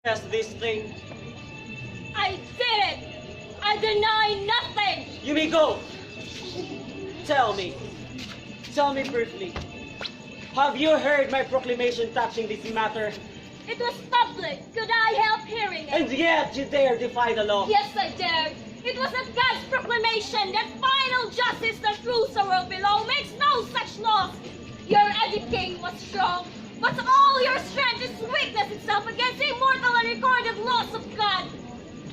Yes, this thing. I did it! I deny nothing! You may go. Tell me. Tell me briefly. Have you heard my proclamation touching this matter? It was public. Could I help hearing it? And yet you dare defy the law. Yes, I dared. It was a God's proclamation that final justice that rules the world below makes no such laws. Your Eddie King was strong, but all your strength is weakness itself against the immortal and recorded laws of God.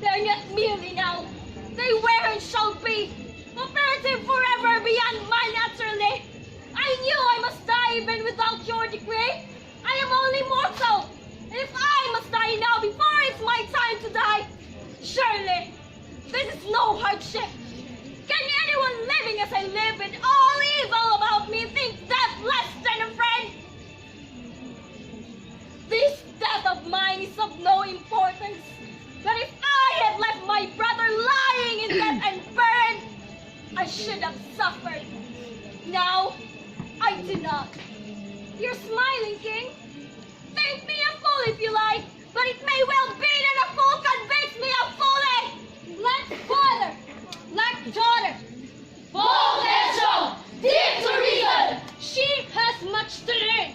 They're not merely now. They were and shall be. Operative forever beyond mine utterly. I knew I must die even without your decree. I am only mortal. And if I must die now before it's my time to die, surely this is no hardship. Can anyone living as I live with all evil about me think that less than a friend? This death of mine is of no importance. But if I had left my brother lying in death and burned, I should have suffered. Now, I do not. You're smiling, King. Think me a fool if you like, but it may well be that a fool convicts me of folly. Like father, like daughter. Bold and strong, deep to reason. She has much to learn.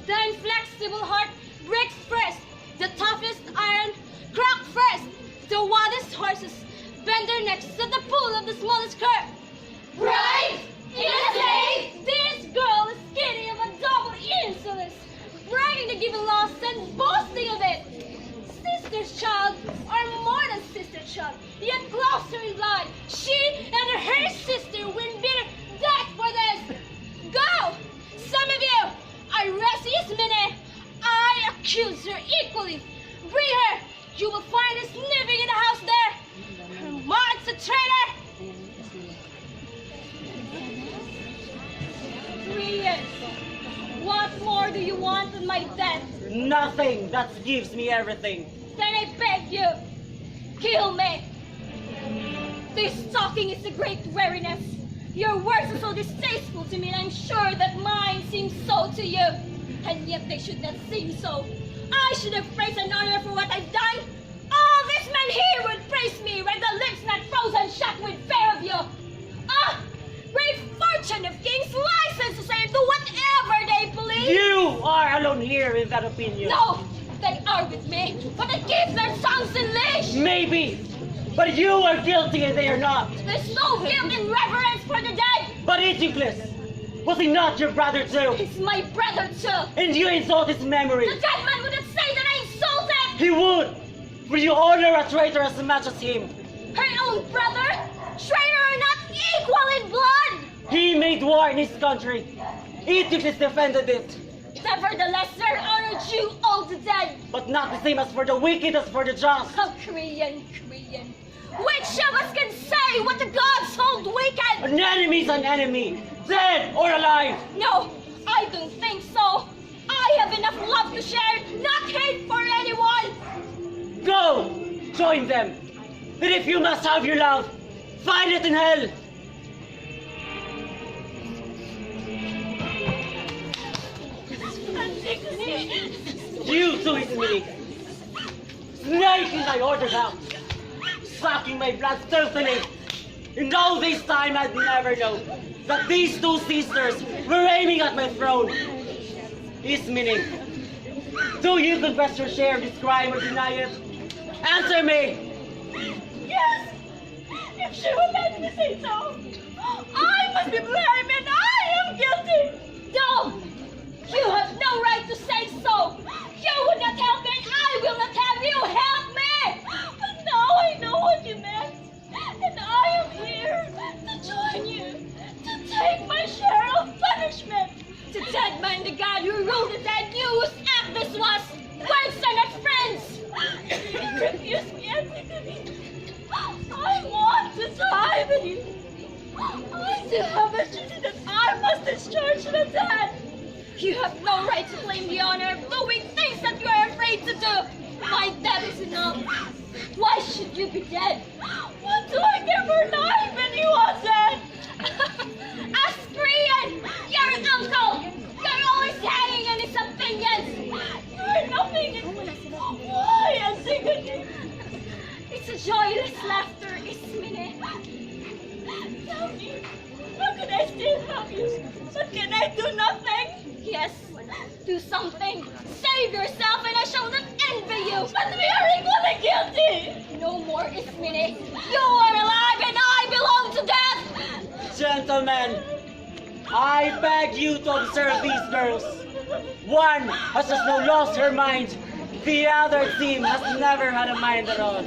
The inflexible heart breaks first. The toughest iron crack first. The wildest horses bend their necks to the pull of the smallest curve. Right? In a slave? This girl is skinny of a double insolence, bragging to give a loss and boasting of it. Sister's child are more than sister's child, yet closer in blood. She and her sister will be death for this. Go! Some of you! I arrest Ismene. I accuse her equally. Bring her. You will find her sniffing in the house there. Her mom's a traitor. 3 years. What more do you want than my death? Nothing. That gives me everything. Then I beg you, kill me. This talking is a great weariness. Your words are so distasteful to me, and I'm sure that mine seems so to you. And yet they should not seem so. I should have praise and honor for what I've done. All these men here would praise me, were the lips not frozen shut with fear of you. Ah, great fortune of kings, license to say and do whatever they please. You are alone here in that opinion. No, they are with me, but it keeps their tongues in leash. Maybe. But you are guilty and they are not. There's no guilt in reverence for the dead. But Ichiclus, was he not your brother too? He's my brother too. And you insult his memory. The dead man wouldn't say that I insulted. He would. For you honor a traitor as much as him. Her own brother, traitor are not equal in blood. He made war in his country. Ichiclus defended it. Nevertheless, their honor due all the dead. But not the same as for the wicked as for the just. Oh, Korean. Which of us can say what the gods hold wicked? An enemy is an enemy, dead or alive. No, I don't think so. I have enough love to share, not hate for anyone. Go, join them. And if you must have your love, find it in hell. Antigone. You too, Ismene. Snaking thy orders out, sucking my blood stealthily. In all this time I'd never known that these two sisters were aiming at my throne. Ismene, do you confess your share of this crime or deny it? Answer me! Yes, if she would let me say so. I must be blamed and I am guilty. No, you have no right to say so. You would not help me and I will not have you help me. But now I know what you meant. And I am here to join you, to take my share of punishment. The dead man, the God who ruled the dead, knew whose act this was. Words are not friends. Refuse me, Antigone. I want to die with you. I still have a duty that I must discharge the dead. You have no right to claim the honor of doing things that you are afraid to do. My death is enough. Why should you be dead? What do I care for life when you are dead? Ascrian, your uncle. You're always hanging on his opinions. You're nothing. Do something! Save yourself and I shall not envy you! But we are equally guilty! No more, Ismene! You are alive and I belong to death! Gentlemen, I beg you to observe these girls. One has just now lost her mind. The other team has never had a mind at all.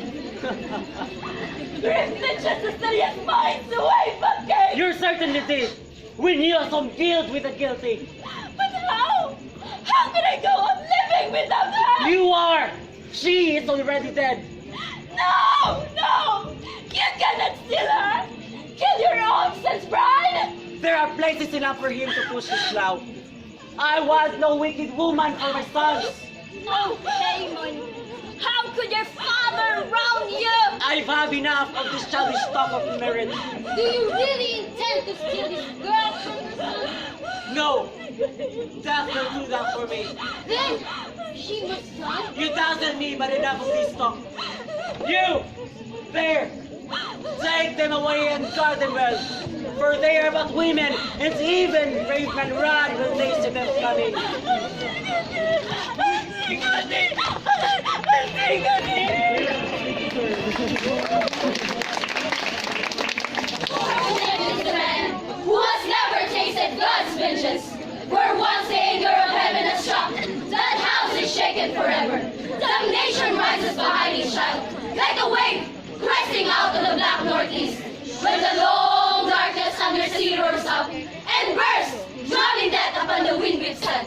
There is necessary minds away, but You certainly did. We knew some guilt with the guilty. But how? How can I go on living without her? You are. She is already dead. No! No! You cannot steal her! Kill your own son's bride! There are places enough for him to push his plow. I want no wicked woman for my sons. Oh, Haman! How could your father wrong you? I've had enough of this childish talk of marriage. Do you really intend to steal this girl from your son? No, death will do that for me. Then she must die. You dazzle me, but enough of this talk. You, there, take them away and guard them well, for they are but women, and even brave men run when they see them coming. Antigone! Antigone! Is the man who has never tasted God's vengeance. Where once the anger of heaven has struck, that house is shaken forever. Damnation rises behind each child, like a wave cresting out of the black northeast. When the long darkness under sea roars out and bursts, drowning death upon the wind-whipped sun.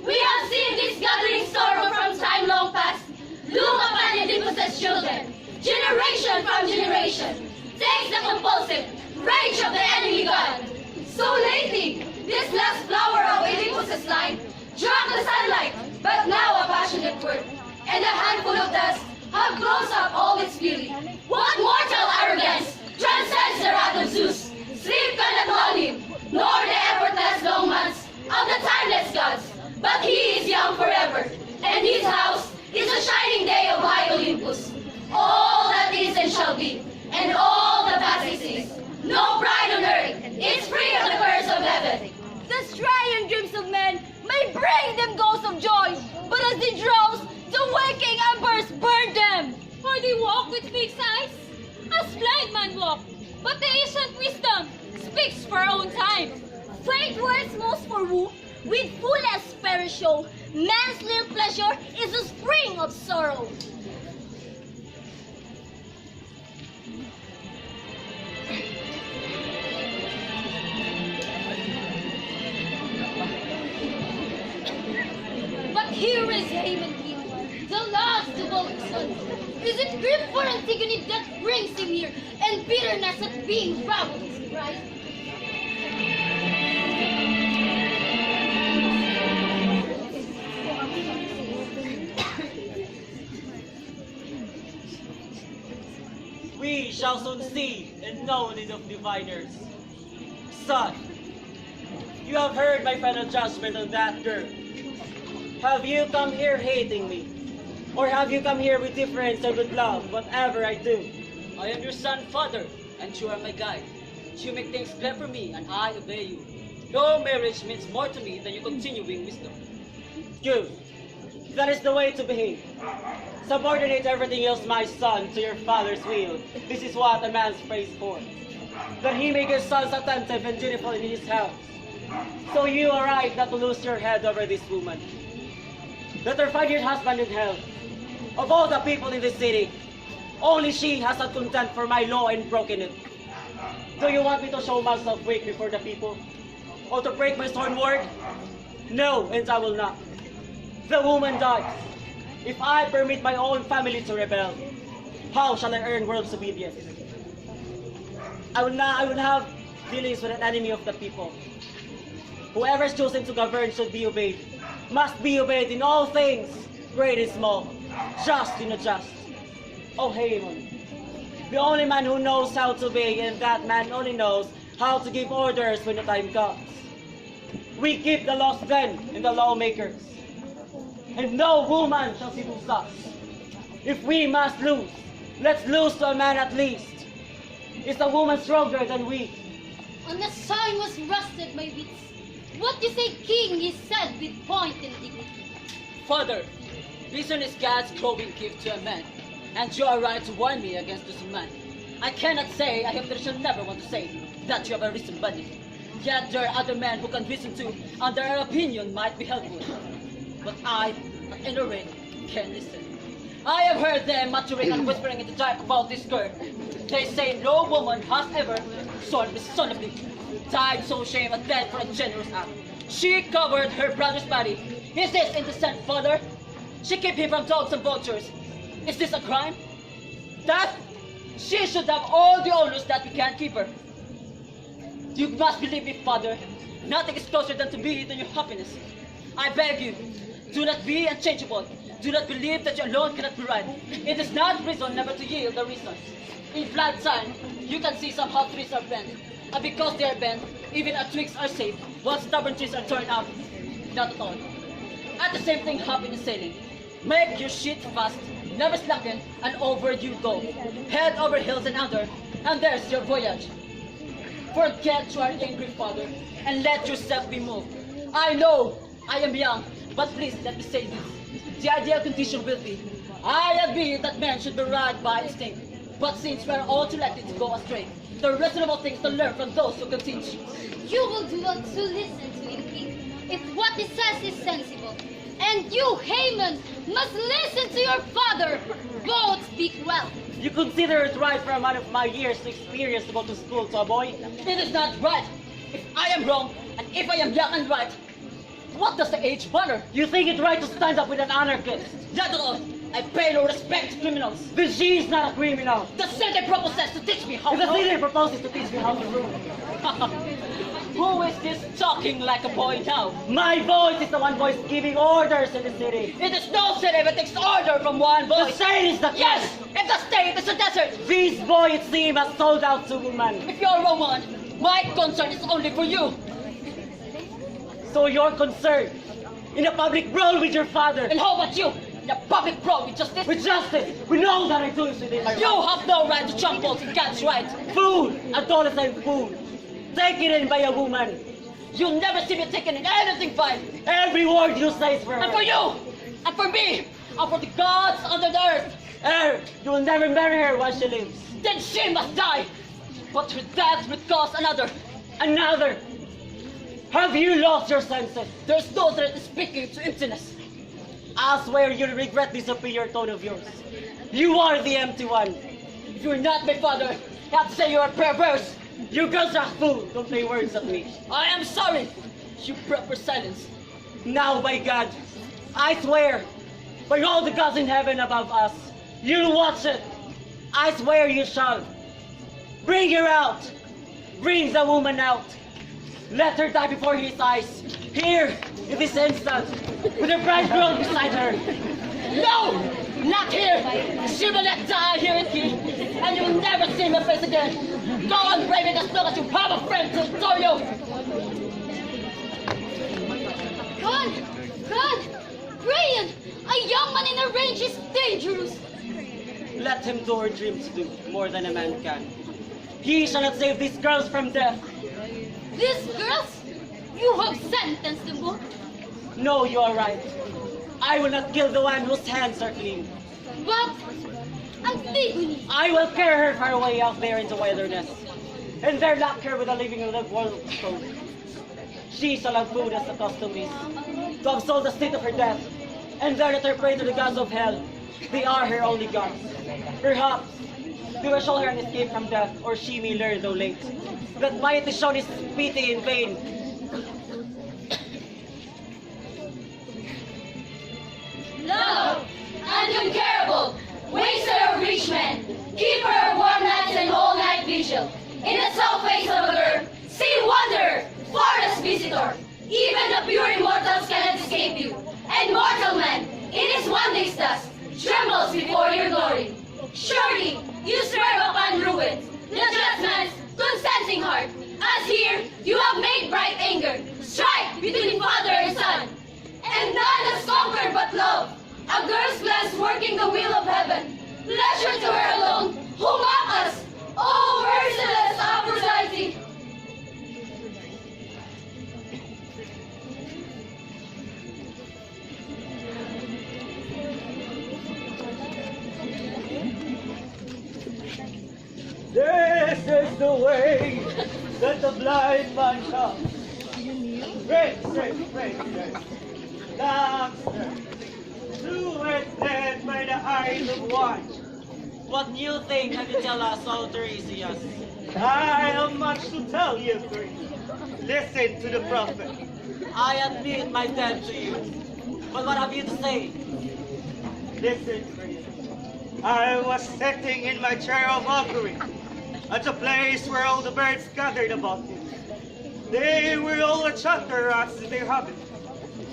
We have seen this gathering sorrow from time long past loom upon Oedipus's children, generation from generation. Takes the compulsive rage of the enemy god. So lately, this last flower of Oedipus's line drank the sunlight, but now a passionate word, and a handful of dust have closed up all its beauty. What mortal arrogance transcends the wrath of Zeus? Sleep cannot lull him, nor the effortless long months of the timeless gods. But he is young forever, and his house is a shining day of high Olympus. All that is and shall be, and all that passes is. No pride on earth is free of the curse of heaven. The straying dreams of men may bring them ghosts of joy, but as they drowse, the waking embers burn them. For they walk with fixed eyes, as blind man walk, but the ancient wisdom speaks for our own time. Fate works most for who, with fullest perish show. Man's little pleasure is the spring of sorrow. But here is Haman here, the last of all his sons. Is it grief for Antigone that brings him here, and bitterness at being robbed of his bride? We shall soon see and know need of diviners. Son, you have heard my final judgment on that girl. Have you come here hating me? Or have you come here with difference or with love, whatever I do? I am your son, father, and you are my guide. You make things clear for me, and I obey you. Your marriage means more to me than your continuing wisdom. Good. That is the way to behave. Subordinate everything else, my son, to your father's will. This is what a man's praised for. That he make his sons attentive and dutiful in his house. So you are right not to lose your head over this woman. Let her find your husband in hell. Of all the people in this city, only she has had contempt for my law and broken it. Do you want me to show myself weak before the people? Or to break my sworn word? No, and I will not. The woman dies. If I permit my own family to rebel, how shall I earn world's obedience? I will have dealings with an enemy of the people. Whoever is chosen to govern should be obeyed. Must be obeyed in all things, great and small, just and unjust. Oh Haman, the only man who knows how to obey, and that man only knows how to give orders when the time comes. We keep the laws then and the lawmakers, and no woman shall seduce us. If we must lose, let's lose to a man at least. Is the woman stronger than we? And the sign was rusted, my wits. What you say, king, is said with point and dignity. Father, reason is God's growing gift to a man, and you are right to warn me against this man. I cannot say, I hope that you shall never want to say, that you have a reason buddy. Yet there are other men who can listen to, and their opinion might be helpful. But I, at any rate, can listen. I have heard them muttering and whispering in the dark about this girl. They say no woman has ever, so dishonorably, died so shame and dead for a generous act. She covered her brother's body. Is this indecent, father? She kept him from dogs and vultures. Is this a crime? That she should have all the honors that we can't keep her. You must believe me, father. Nothing is closer than to me than your happiness. I beg you, do not be unchangeable. Do not believe that you alone cannot be right. It is not reason never to yield the reason. In flood time, you can see some hot trees are bent. And because they are bent, even our twigs are safe, while stubborn trees are torn up. Not at all. At the same thing happen in sailing. Make your sheet fast, never slacken, and over you go. Head over hills and under, and there's your voyage. Forget your angry father, and let yourself be moved. I know I am young, but please let me say this. The ideal condition will be, I agree that men should be right by instinct, but since we are all too likely to go astray, the reasonable things to learn from those who can teach. You will do well to listen to him, king, if what he says is sensible. And you, Haman, must listen to your father. Both speak well. You consider it right for a man of my years' experience to go to school to a boy? It is not right. If I am wrong, and if I am young and right, what does the age matter? You think it right to stand up with an anarchist? Not at all. I pay no respect to criminals. Then she is not a criminal. The Senate proposes to teach me how The to... city proposes to teach me how to rule. Who is this talking like a boy now? My voice is the one voice giving orders in the city. It is no city that takes order from one The voice. state is the Yes, if the state is a desert. This boy, it seems, has sold out to woman. If you're Roman, my concern is only for you. So you're concerned in a public brawl with your father. And how about you? In a public brawl with justice? With justice, we know that I do this within my You have no right to trample on God's right. food, adolescent food, taken in by a woman. You'll never see me taken in anything fine. Every word you say is for her. And for you, and for me, and for the gods under the earth. You will never marry her while she lives. Then she must die. But her death would cause another. Another. Have you lost your senses? There's no threat in speaking to emptiness. I swear you'll regret this superior tone of yours. You are the empty one. If you're not my father, I have to say you're perverse. You girls are fool. Don't play words at me. I am sorry. You prefer silence. Now, by God, I swear, by all the gods in heaven above us, you'll watch it. I swear you shall. Bring her out. Bring the woman out. Let her die before his eyes. Here, in this instant, with her bridegroom beside her. No! Not here! She will not die here in here, and you will never see my face again. Go on braving as long as you have a friend to adore you! God! Brian! A young man in a range is dangerous! Let him do her dreams do more than a man can. He shall not save these girls from death. These girls? You have sentenced them both? No, you are right. I will not kill the one whose hands are clean. But Antigone, I will carry her far away out there in the wilderness, and there lock her with a living in the world stone. She shall have food as the custom is, to absolve the state of her death, and there let her pray to the gods of hell. They are her only gods. Perhaps they will show her an escape from death, or she may learn, though late, that piety shown is pity in vain. Love, and incurable, waster of rich men, keeper of warm nights and all-night vigil. In the soft face of a girl, see wonder, forest visitor. Even the pure immortals cannot escape you. And mortal man, in his one day's dust, trembles before your glory. Surely, you swear upon ruins, the just man's consenting heart. As here, you have made bright anger, strife between father and son. And none has conquered but love, a girl's glance working the wheel of heaven. Pleasure to her alone, who mock us, oh merciless Aphrodite! the way that the blind man comes. Straight, gangster, two heads led by the eyes of one. What new thing can you tell us, O Tiresias? I have much to tell you, three. Listen to the prophet. I admit my debt to you. But what have you to say? Listen, three. I was sitting in my chair of augury at a place where all the birds gathered about me. They were all a chatter as they habit,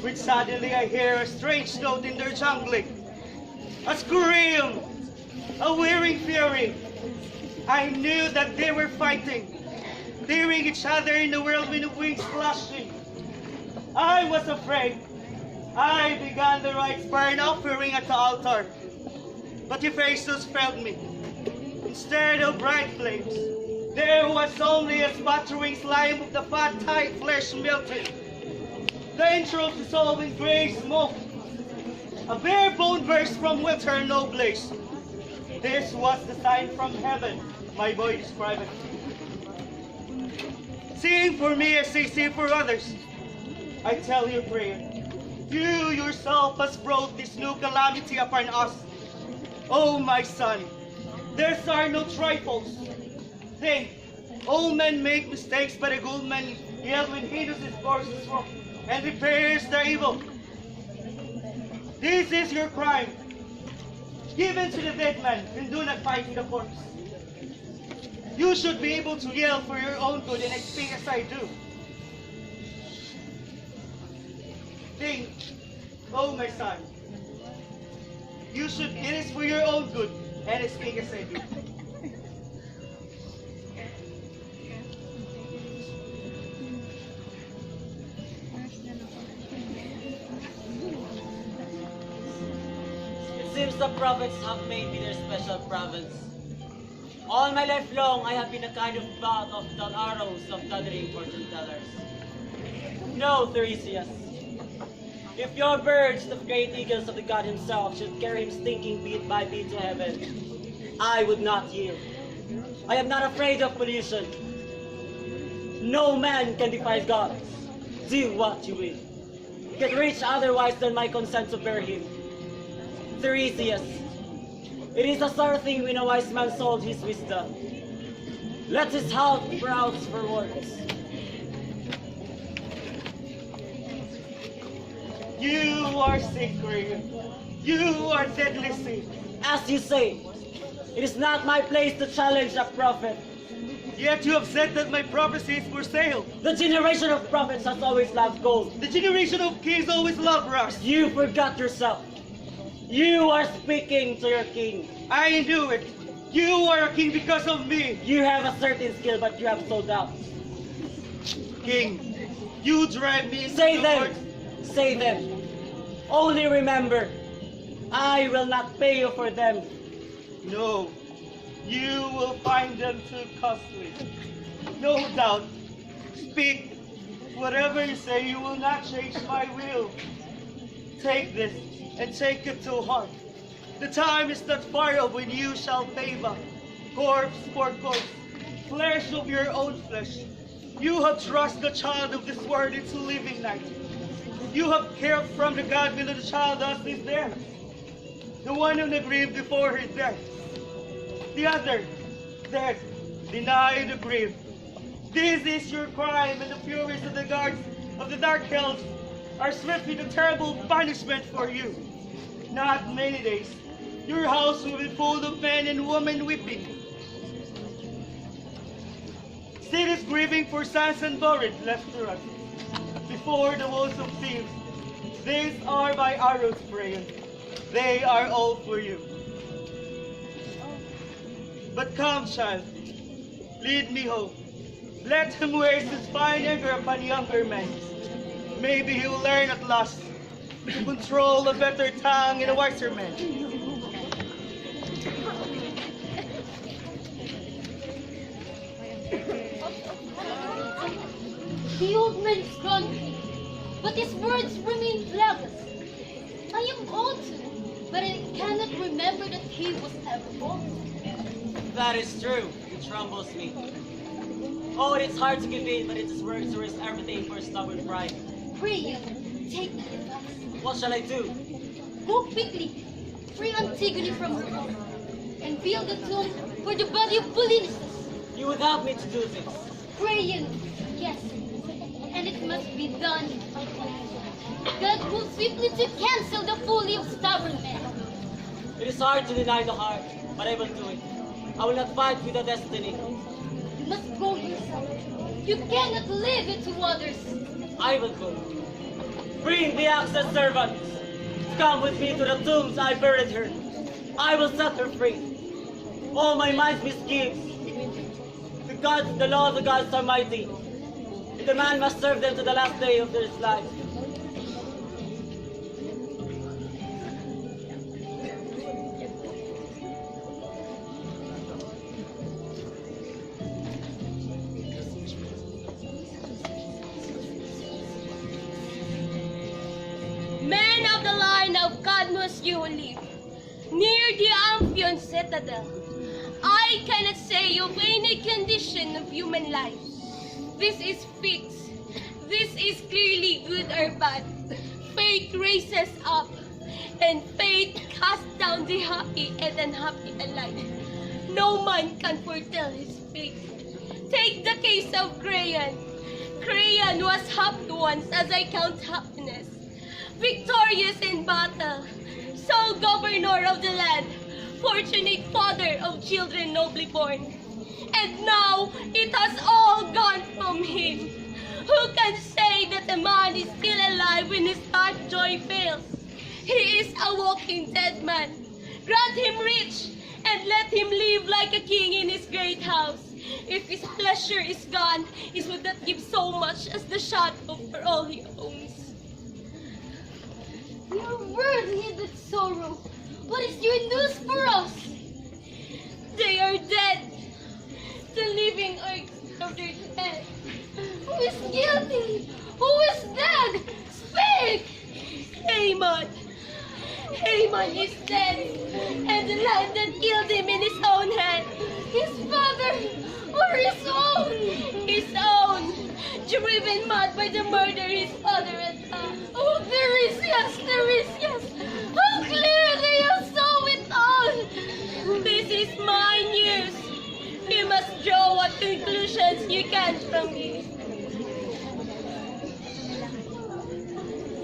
when suddenly I hear a strange note in their jungling. A scream! A whirring fury! I knew that they were fighting, tearing each other in the whirlwind of wings flashing. I was afraid. I began the rites by an offering at the altar. But Hephaestus failed me. Instead of bright flames, there was only a sputtering slime of the fat tight flesh melting. The entrails dissolved in gray smoke. A bare bone burst from winter no blaze. This was the sign from heaven, my boy described it. Seeing for me as they see for others, I tell you, prayer, you yourself has brought this new calamity upon us. Oh, my son, there are no trifles. Think, all men make mistakes, but a good man yields when he does his course is wrong and repairs the evil. This is your crime. Given to the dead man and do not fight the corpse. You should be able to yell for your own good and speak as I do. Think, oh my son, it is for your own good and speak as I do. It seems the prophets have made me their special province. All my life long, I have been a kind of bat of dull arrows of gathering fortune tellers. No, Tiresias. If your birds, the great eagles of the god himself, should carry him stinking beat by beat to heaven, I would not yield. I am not afraid of pollution. No man can defy gods. Do what you will. Get rich otherwise than my consent to bear him. Tiresias, it is a sore thing when a wise man sold his wisdom. Let his heart browse for words. You are sacred. You are deadly sin. As you say, it is not my place to challenge a prophet. Yet you have said that my prophecy is for sale. The generation of prophets has always loved gold. The generation of kings always loved rust. You forgot yourself. You are speaking to your king. I knew it. You are a king because of me. You have a certain skill, but you have so doubts. King, you drive me into Say the them. woods. Say them. Only remember, I will not pay you for them. No, you will find them too costly. No doubt. Speak. Whatever you say, you will not change my will. Take this and take it to heart. The time is not far off when you shall pay back. Corpse for corpse, flesh of your own flesh. You have thrust the child of this world into living night. You have cared from the God below the child as is there. The one in the grave before his death. The other, dead, denied the grave. This is your crime, and the furies of the guards of the dark hells are swiftly the terrible punishment for you. Not many days, your house will be full of men and women weeping. Cities grieving for sons and buried left to us before the walls of Thebes. These are my arrows, Freya. They are all for you. But come, child, lead me home. Let him waste his fine anger upon younger men. Maybe he will learn at last to control a better tongue and a wiser man. The old man is gone, but his words remain blameless. I am old too, but I cannot remember that he was ever old. That is true. It troubles me. Oh, it's hard to give in, but it is worth to risk everything for stubborn pride. Priam, take my advice. What shall I do? Go quickly, free Antigone from her home, and build a tomb for the body of Polinices. You would help me to do this. Priam, yes, and it must be done. God will swiftly to cancel the folly of stubborn men. It is hard to deny the heart, but I will do it. I will not fight with the destiny. You must go yourself. You cannot leave it to others. I will go. Bring the access servants. Come with me to the tombs I buried her. I will set her free. All my mind's misgives. The law of the gods are mighty. The man must serve them to the last day of his life. Men of the line of Cadmus, you will live near the Amphion citadel. I cannot say of any condition of human life. This is fixed. This is clearly good or bad. Fate raises up, and fate casts down the happy and unhappy alike. No man can foretell his fate. Take the case of Creon. Creon was happy once, as I count happiness. Victorious in battle, sole governor of the land, fortunate father of children nobly born. And now it has all gone from him. Who can say that a man is still alive when his life joy fails? He is a walking dead man. Grant him rich and let him live like a king in his great house. If his pleasure is gone, he would not give so much as the shadow for all he owns. Your word-headed sorrow, what is your news for us? They are dead. The living are of their dead. Who is guilty? Who is dead? Speak! Haman. Haman is dead, and the land that killed him in his own hand. His father or his own? His own. Driven mad by the murder his father had done. Oh, there is, yes. How clearly you saw it all! This is my news. You must draw what conclusions you can from it.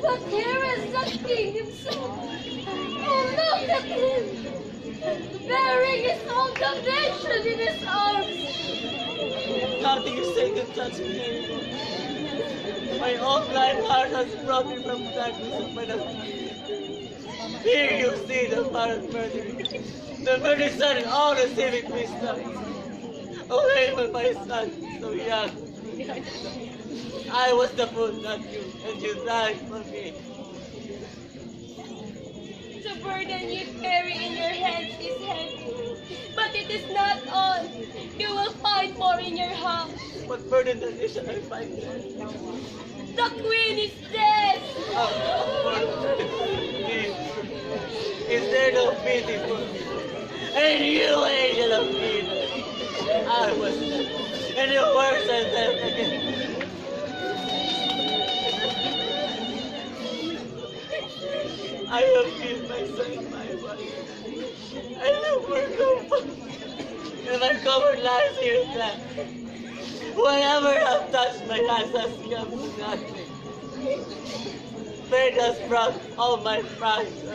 But here is the king himself. Oh, look at him! Bearing his own damnation in his arms. Nothing you say can touch me anymore. My own life heart has brought me from the darkness of my life. Here you see the apparent murder. The murdered son and all the civic wisdom. Oh, Haman, my son, so young. I was the fool, not you, and you died for me. The burden you carry in your hands is heavy, but it is not all. You will find more in your house. What burden then shall I find there? The queen is dead. Is there no pity for me? And you, angel of evil, I was dead, and your works are dead again. I have killed my son, my wife. I live for no fun, and my covered lies here in black. Whatever I've touched, my hands has come to nothing. Fate has brought all my pride to the